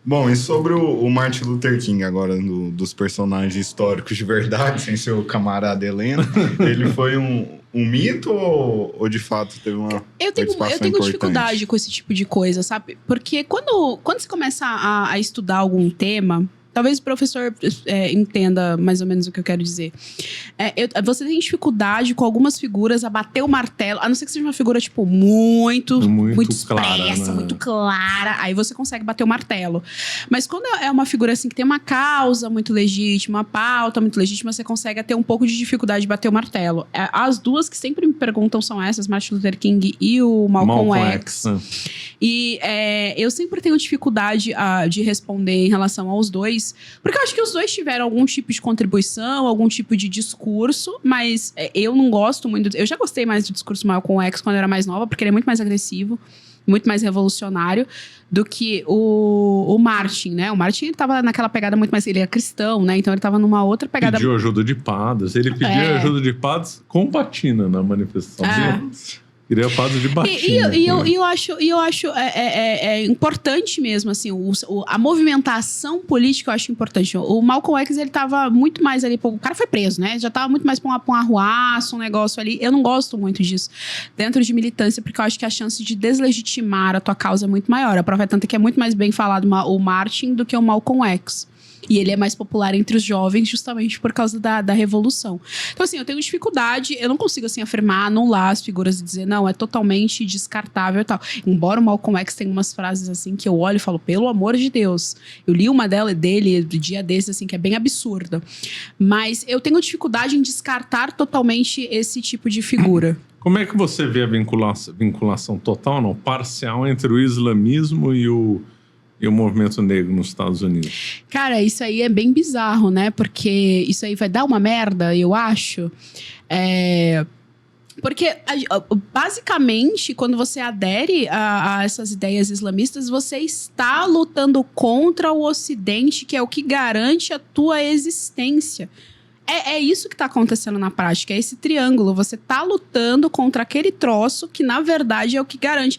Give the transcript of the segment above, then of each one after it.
Bom, e sobre o Martin Luther King agora, dos personagens históricos de verdade, sem seu camarada Helena, ele foi um mito ou de fato teve uma participação Eu tenho importante? dificuldade com esse tipo de coisa, sabe? Porque quando você começa a estudar algum tema, talvez o professor entenda mais ou menos o que eu quero dizer. Você tem dificuldade com algumas figuras a bater o martelo, a não ser que seja uma figura, tipo, muito clara, expressa, né? muito clara. Aí você consegue bater o martelo. Mas quando é uma figura assim que tem uma causa muito legítima, uma pauta muito legítima, você consegue ter um pouco de dificuldade de bater o martelo. As duas que sempre me perguntam são essas, Martin Luther King e o Malcolm X. E eu sempre tenho dificuldade de responder em relação aos dois, porque eu acho que os dois tiveram algum tipo de contribuição, algum tipo de discurso, mas eu não gosto muito. Eu já gostei mais do discurso do Malcolm X quando eu era mais nova, porque ele é muito mais agressivo, muito mais revolucionário do que o Martin, né? O Martin, ele tava naquela pegada muito mais... Ele é cristão, né? Então ele tava numa outra pegada... Pediu ajuda de padres. Ele pediu ajuda de padres com batina na manifestação. Queria padres de batina. E eu acho importante mesmo, assim, a movimentação política eu acho importante. O Malcolm X, ele tava muito mais ali... O cara foi preso, né? Já tava muito mais pra um arruaço, um negócio ali. Eu não gosto muito disso dentro de militância, porque eu acho que a chance de deslegitimar a tua causa é muito maior. A prova é tanta que é muito mais bem falado o Martin do que o Malcolm X. E ele é mais popular entre os jovens justamente por causa da revolução. Então, assim, eu tenho dificuldade, eu não consigo, assim, afirmar, anular as figuras e dizer, não, é totalmente descartável e tal. Embora o Malcolm X tenha umas frases, assim, que eu olho e falo, pelo amor de Deus. Eu li uma dele, do dia desse, assim, que é bem absurda. Mas eu tenho dificuldade em descartar totalmente esse tipo de figura. Como é que você vê a vinculação total, não, parcial, entre o islamismo e o movimento negro nos Estados Unidos? Cara, isso aí é bem bizarro, né? Porque isso aí vai dar uma merda, eu acho. Porque, basicamente, quando você adere a essas ideias islamistas, você está lutando contra o Ocidente, que é o que garante a tua existência. É isso que está acontecendo na prática, é esse triângulo. Você está lutando contra aquele troço que, na verdade, é o que garante.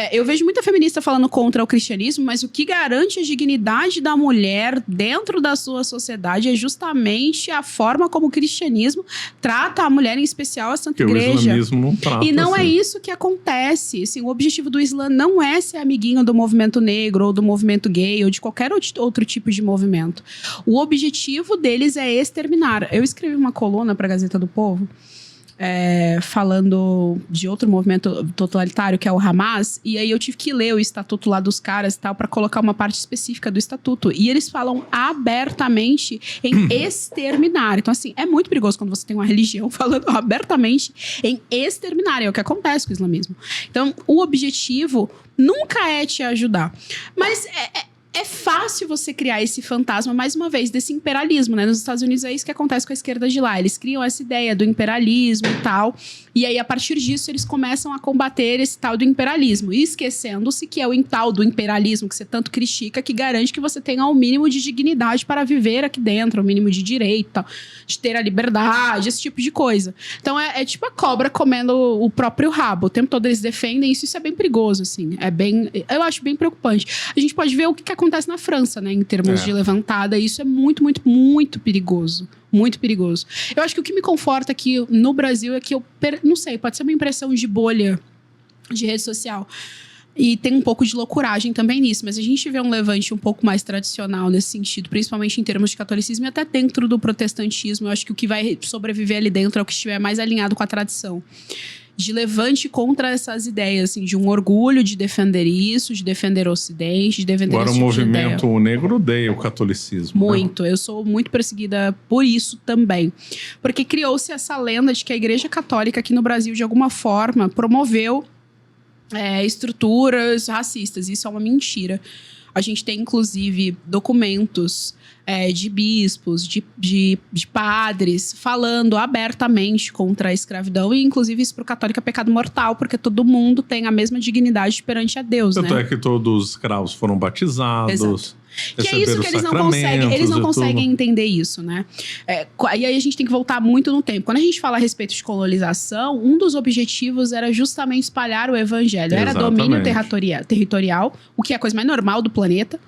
Eu vejo muita feminista falando contra o cristianismo, mas o que garante a dignidade da mulher dentro da sua sociedade é justamente a forma como o cristianismo trata a mulher, em especial a Santa Igreja. O islamismo não trata. E não é isso que acontece. Assim, o objetivo do Islã não é ser amiguinho do movimento negro, ou do movimento gay, ou de qualquer outro tipo de movimento. O objetivo deles é exterminar. Eu escrevi uma coluna para a Gazeta do Povo, falando de outro movimento totalitário, que é o Hamas, e aí eu tive que ler o estatuto lá dos caras e tal, para colocar uma parte específica do estatuto. E eles falam abertamente em exterminar. Então, assim, é muito perigoso quando você tem uma religião falando abertamente em exterminar. É o que acontece com o islamismo. Então, o objetivo nunca é te ajudar. Mas é fácil você criar esse fantasma, mais uma vez, desse imperialismo, né? Nos Estados Unidos é isso que acontece com a esquerda de lá. Eles criam essa ideia do imperialismo e tal. E aí, a partir disso, eles começam a combater esse tal do imperialismo. E esquecendo-se que é o tal do imperialismo que você tanto critica, que garante que você tenha o mínimo de dignidade para viver aqui dentro, o mínimo de direito, de ter a liberdade, esse tipo de coisa. Então, é tipo a cobra comendo o próprio rabo. O tempo todo eles defendem isso. Isso é bem perigoso, assim. Eu acho bem preocupante. A gente pode ver o que acontece na França, né, em termos de levantada. Isso é muito, muito, muito perigoso. Muito perigoso. Eu acho que o que me conforta aqui no Brasil é que não sei, pode ser uma impressão de bolha de rede social. E tem um pouco de loucuragem também nisso. Mas a gente vê um levante um pouco mais tradicional nesse sentido, principalmente em termos de catolicismo e até dentro do protestantismo. Eu acho que o que vai sobreviver ali dentro é o que estiver mais alinhado com a tradição. De levante contra essas ideias, assim, de um orgulho de defender isso, de defender o Ocidente, de defender agora esse o tipo de ideia. movimento negro odeia o catolicismo. Muito. Né? Eu sou muito perseguida por isso também. Porque criou-se essa lenda de que a Igreja Católica aqui no Brasil, de alguma forma, promoveu estruturas racistas. Isso é uma mentira. A gente tem, inclusive, documentos de bispos, de padres, falando abertamente contra a escravidão. E, inclusive, isso para o católico é pecado mortal, porque todo mundo tem a mesma dignidade perante a Deus, Tanto né? é que todos os escravos foram batizados. Exato. Que é isso que eles não conseguem entender isso, né? E aí a gente tem que voltar muito no tempo. Quando a gente fala a respeito de colonização, um dos objetivos era justamente espalhar o evangelho. Era domínio territorial, o que é a coisa mais normal do planeta.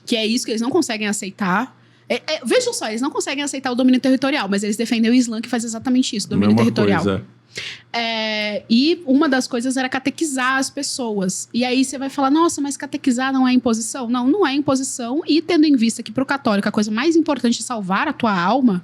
que é isso que eles não conseguem aceitar. Vejam só, eles não conseguem aceitar o domínio territorial, mas eles defendem o Islã, que faz exatamente isso, domínio territorial. Coisa. E uma das coisas era catequizar as pessoas. E aí você vai falar, nossa, mas catequizar não é imposição? Não, não é imposição. E tendo em vista que pro católico a coisa mais importante é salvar a tua alma.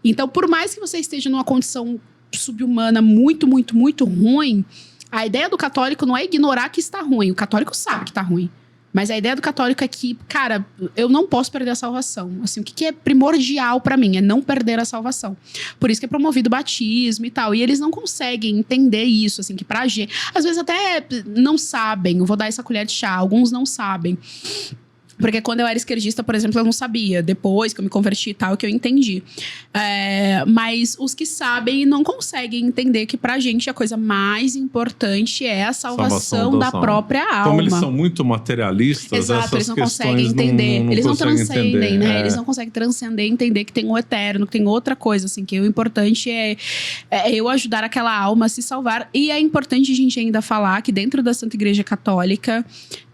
Então, por mais que você esteja numa condição subhumana muito, muito, muito ruim, a ideia do católico não é ignorar que está ruim. O católico sabe que está ruim. Mas a ideia do católico é que, cara, eu não posso perder a salvação. Assim, o que é primordial pra mim é não perder a salvação. Por isso que é promovido o batismo e tal. E eles não conseguem entender isso, assim, que pra gente... Às vezes até não sabem, eu vou dar essa colher de chá, alguns não sabem. Porque quando eu era esquerdista, por exemplo, eu não sabia. Depois que eu me converti e tal, que eu entendi. Mas os que sabem não conseguem entender que pra gente a coisa mais importante é a salvação da própria alma. Como eles são muito materialistas, exato, essas eles não questões conseguem entender. não eles não conseguem transcendem, entender. né? Eles não conseguem transcender e entender que tem o eterno, que tem outra coisa, assim. Que o importante é eu ajudar aquela alma a se salvar. E é importante a gente ainda falar que dentro da Santa Igreja Católica...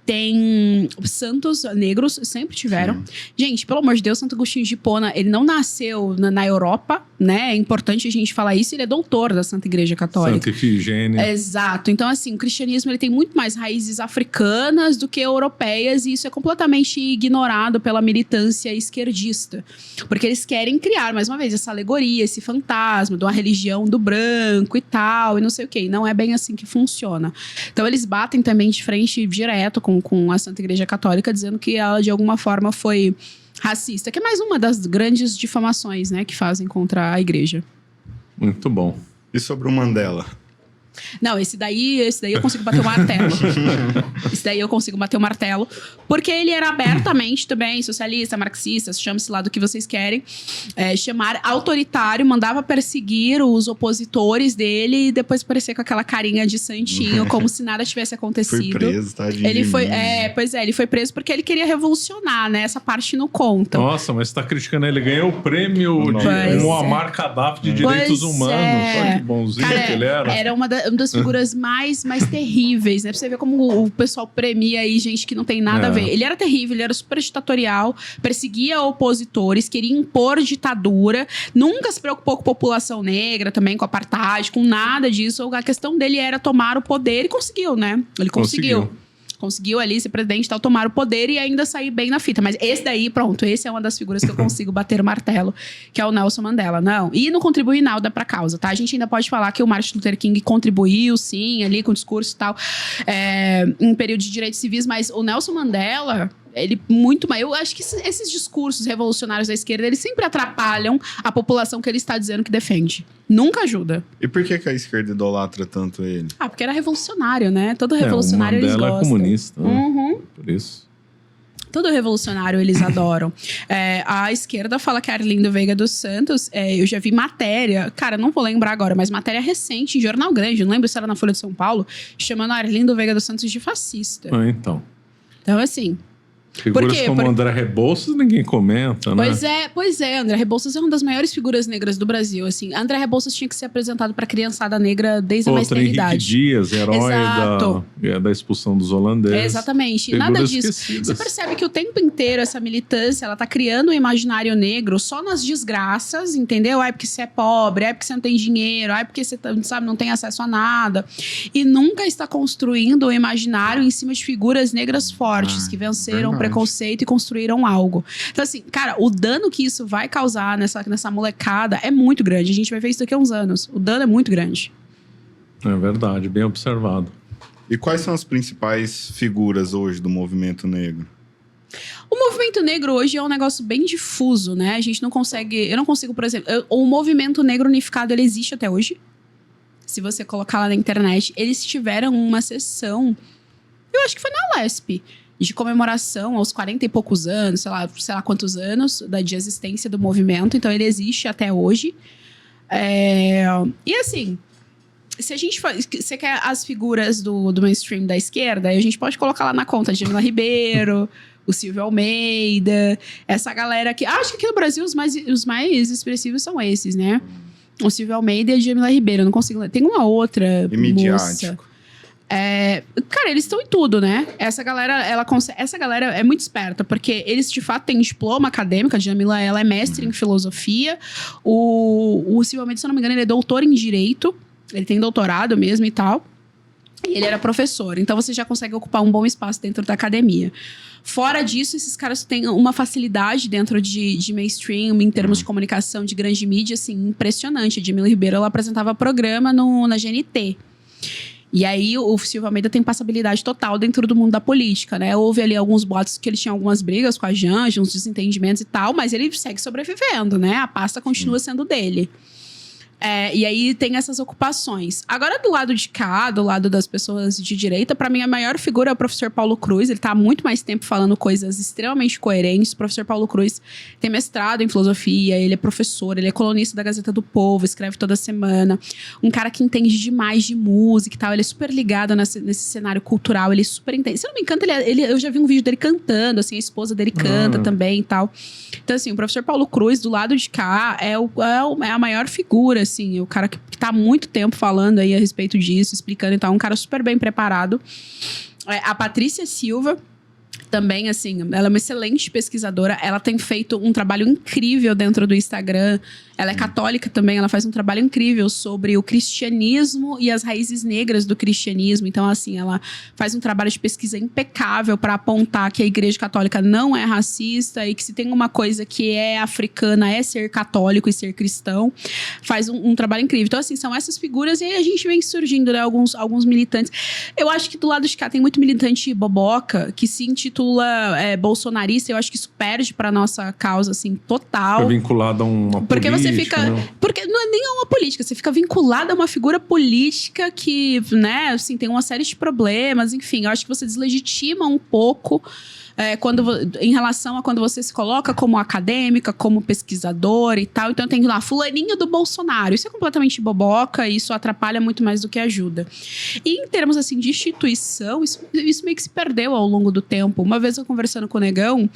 tem santos negros, sempre tiveram. Sim. Gente, pelo amor de Deus, Santo Agostinho de Hipona, ele não nasceu na Europa, né? É importante a gente falar isso. Ele é doutor da Santa Igreja Católica. Santa Ifigênia. Exato. Então, assim, o cristianismo ele tem muito mais raízes africanas do que europeias. E isso é completamente ignorado pela militância esquerdista. Porque eles querem criar, mais uma vez, essa alegoria, esse fantasma de uma religião do branco e tal, e não sei o quê. E não é bem assim que funciona. Então, eles batem também de frente direto com a Santa Igreja Católica, dizendo que ela, de alguma forma, foi racista. Que é mais uma das grandes difamações, né, que fazem contra a igreja. Muito bom. E sobre o Mandela? Não, esse daí eu consigo bater o martelo. Esse daí eu consigo bater o martelo. Porque ele era abertamente também socialista, marxista, chame-se lá do que vocês querem. Chamar autoritário, mandava perseguir os opositores dele e depois aparecer com aquela carinha de santinho, como se nada tivesse acontecido. Foi preso, tadinho. Ele foi, ele foi preso porque ele queria revolucionar, né? Essa parte não conta. Nossa, mas você tá criticando ele. Ganhou o prêmio de Muammar Gaddafi de Direitos Humanos. Olha que bonzinho que ele era. Era uma das figuras mais terríveis, né? Pra você ver como o pessoal premia aí gente que não tem nada a ver. Ele era terrível, ele era super ditatorial, perseguia opositores, queria impor ditadura, nunca se preocupou com população negra também, com apartheid, com nada disso. A questão dele era tomar o poder e conseguiu, né? Ele conseguiu ali ser presidente e tal, tomar o poder e ainda sair bem na fita. Mas esse daí, pronto, esse é uma das figuras que eu consigo bater o martelo, que é o Nelson Mandela. Não, e não contribui nada pra causa, tá? A gente ainda pode falar que o Martin Luther King contribuiu, sim, ali com o discurso e tal, em período de direitos civis, mas o Nelson Mandela... ele muito mais... Eu acho que esses discursos revolucionários da esquerda, eles sempre atrapalham a população que ele está dizendo que defende. Nunca ajuda. E por que a esquerda idolatra tanto ele? Porque era revolucionário, né? Todo revolucionário eles gostam. O Mandela é comunista, né? Uhum. Por isso. Todo revolucionário eles adoram. A esquerda fala que a Arlindo Veiga dos Santos... eu já vi matéria... Cara, não vou lembrar agora, mas matéria recente em jornal grande, não lembro se era na Folha de São Paulo, chamando a Arlindo Veiga dos Santos de fascista. Então, assim... figuras como André Rebouças ninguém comenta, né? Pois é, André Rebouças é uma das maiores figuras negras do Brasil, assim. André Rebouças tinha que ser apresentado pra criançada negra desde a mais tenra idade. Henrique Dias, herói da expulsão dos holandeses. Exatamente, figuras nada disso. Esquecidas. Você percebe que o tempo inteiro essa militância, ela tá criando um imaginário negro só nas desgraças, entendeu? Porque você é pobre, porque você não tem dinheiro, porque você, sabe, não tem acesso a nada. E nunca está construindo um imaginário em cima de figuras negras fortes, que venceram o preconceito e construíram algo. Então, assim, cara, o dano que isso vai causar nessa molecada é muito grande. A gente vai ver isso daqui a uns anos. O dano é muito grande. É verdade, bem observado. E quais são as principais figuras hoje do movimento negro? O movimento negro hoje é um negócio bem difuso, né? A gente não consegue... Eu não consigo, por exemplo... O movimento negro unificado, ele existe até hoje. Se você colocar lá na internet, eles tiveram uma sessão... Eu acho que foi na Lesp, de comemoração aos 40 e poucos anos, sei lá quantos anos de existência do movimento. Então, ele existe até hoje. E assim, se a gente você quer as figuras do mainstream da esquerda, a gente pode colocar lá na conta de Jamila Ribeiro, o Silvio Almeida, essa galera que... Acho que aqui no Brasil os mais expressivos são esses, né? O Silvio Almeida e a Jamila Ribeiro. Eu não consigo... Tem uma outra moça. Cara, eles estão em tudo, né? Essa galera é muito esperta, porque eles, de fato, têm diploma acadêmico. A Djamila, ela é mestre em filosofia. O Silvio Mendes, se eu não me engano, ele é doutor em Direito. Ele tem doutorado mesmo e tal. E ele era professor. Então, você já consegue ocupar um bom espaço dentro da academia. Fora disso, esses caras têm uma facilidade dentro de mainstream, em termos de comunicação, de grande mídia, assim, impressionante. A Djamila Ribeiro, ela apresentava programa na GNT. E aí, o Silvio Almeida tem passabilidade total dentro do mundo da política, né? Houve ali alguns boatos que ele tinha algumas brigas com a Janja, uns desentendimentos e tal, mas ele segue sobrevivendo, né? A pasta continua sendo dele. E aí tem essas ocupações. Agora, do lado de cá, do lado das pessoas de direita, para mim a maior figura é o professor Paulo Cruz. Ele tá há muito mais tempo falando coisas extremamente coerentes. O professor Paulo Cruz tem mestrado em filosofia, ele é professor, ele é colunista da Gazeta do Povo, escreve toda semana. Um cara que entende demais de música e tal. Ele é super ligado nesse cenário cultural, ele super entende. Se eu não me engano, eu já vi um vídeo dele cantando, assim, a esposa dele canta também e tal. Então, assim, o professor Paulo Cruz, do lado de cá, é a maior figura, assim, o cara que tá há muito tempo falando aí a respeito disso, explicando e tal, um cara super bem preparado. A Patrícia Silva, também, assim, ela é uma excelente pesquisadora, ela tem feito um trabalho incrível dentro do Instagram. Ela é católica também, ela faz um trabalho incrível sobre o cristianismo e as raízes negras do cristianismo. Então, assim, ela faz um trabalho de pesquisa impecável para apontar que a Igreja Católica não é racista e que se tem uma coisa que é africana é ser católico e ser cristão. Faz um trabalho incrível. Então, assim, são essas figuras e aí a gente vem surgindo, né, alguns militantes. Eu acho que do lado de cá tem muito militante boboca que se intitula bolsonarista. Eu acho que isso perde pra nossa causa, assim, total. É vinculado a uma porque política, você fica... né? Porque não é nem a uma política. Você fica vinculado a uma figura política que, né, assim, tem uma série de problemas. Enfim, eu acho que você deslegitima um pouco... em relação a quando você se coloca como acadêmica, como pesquisadora e tal. Então tem lá, fulaninho do Bolsonaro. Isso é completamente boboca, isso atrapalha muito mais do que ajuda. E em termos, assim, de instituição, isso meio que se perdeu ao longo do tempo. Uma vez eu conversando com o Negão,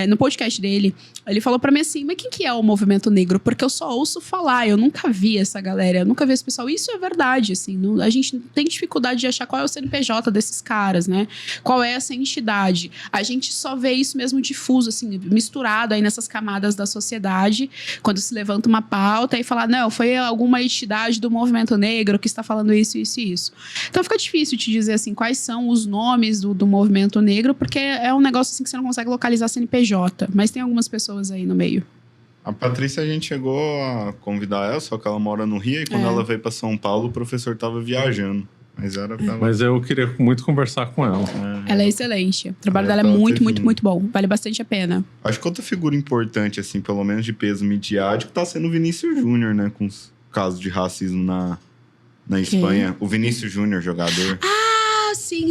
no podcast dele, ele falou pra mim assim, mas quem que é o movimento negro? Porque eu só ouço falar, eu nunca vi essa galera, eu nunca vi esse pessoal. Isso é verdade, assim, a gente tem dificuldade de achar qual é o CNPJ desses caras, né? Qual é essa entidade? A gente só vê isso mesmo difuso, assim, misturado aí nessas camadas da sociedade, quando se levanta uma pauta e fala, não, foi alguma entidade do movimento negro que está falando isso, isso e isso. Então fica difícil te dizer, assim, quais são os nomes do movimento negro, porque é um negócio, assim, que você não consegue localizar CNPJ, mas tem algumas pessoas aí no meio. A Patrícia, a gente chegou a convidar ela, só que ela mora no Rio, e quando ela veio para São Paulo, o professor estava viajando. Mas eu queria muito conversar com ela. Ela é excelente. O trabalho dela é muito, muito, muito bom. Vale bastante a pena. Acho que outra figura importante, assim, pelo menos de peso midiático, tá sendo o Vinícius Júnior, né? Com os casos de racismo na Espanha. O Vinícius Júnior, jogador. Sim.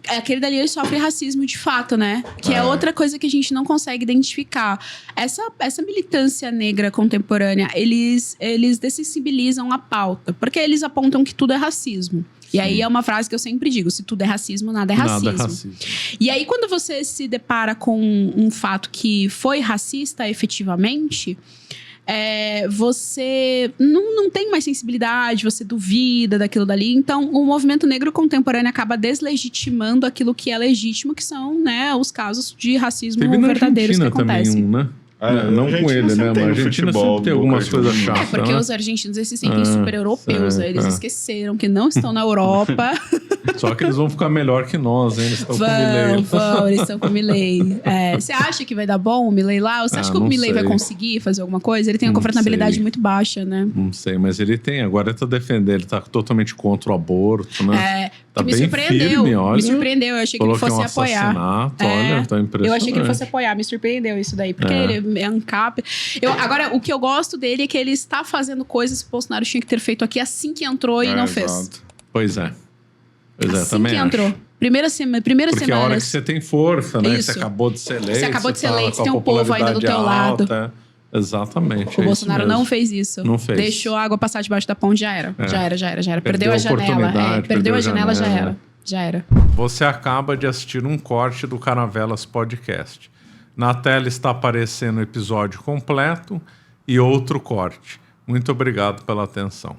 Aquele dali, ele sofre racismo de fato, né? Que é outra coisa que a gente não consegue identificar. Essa militância negra contemporânea, eles dessensibilizam a pauta. Porque eles apontam que tudo é racismo. E aí é uma frase que eu sempre digo, se tudo é racismo, nada é racismo. Nada é racismo. E aí, quando você se depara com um fato que foi racista efetivamente... você não tem mais sensibilidade, você duvida daquilo dali. Então, o movimento negro contemporâneo acaba deslegitimando aquilo que é legítimo, que são, né, os casos de racismo verdadeiros que acontecem. Também, né? Não com ele, né? Mas a Argentina sempre tem algumas coisas chatas. Porque né? Os argentinos, eles se sentem super europeus. Eles esqueceram que não estão na Europa. Só que eles vão ficar melhor que nós, hein? Eles estão com o Milei. Eles estão com o Milei. Você acha que vai dar bom o Milei lá? Ou você acha que o Milei vai conseguir fazer alguma coisa? Ele tem uma governabilidade muito baixa, né? Não sei, mas ele tem. Agora ele tá defendendo. Ele tá totalmente contra o aborto, né? Tá me bem surpreendeu. Firme, olha. Me surpreendeu. Eu achei que ele fosse apoiar. Olha, tá impressionante. Eu achei que ele fosse apoiar. Me surpreendeu isso daí. Porque ele é ANCAP. Agora, o que eu gosto dele é que ele está fazendo coisas que o Bolsonaro tinha que ter feito aqui assim que entrou e não fez. Pois é. Assim também que entrou. Primeira semana. Porque a hora que você tem força, né? Isso. Você acabou de ser eleito. Você acabou de ser eleito, você tem um povo ainda do teu lado. Exatamente. O Bolsonaro não fez isso. Não fez. Deixou a água passar debaixo da ponte, já era. Já era. Perdeu a janela. Perdeu a janela, já era. Você acaba de assistir um corte do Caravelas Podcast. Na tela está aparecendo o episódio completo e outro corte. Muito obrigado pela atenção.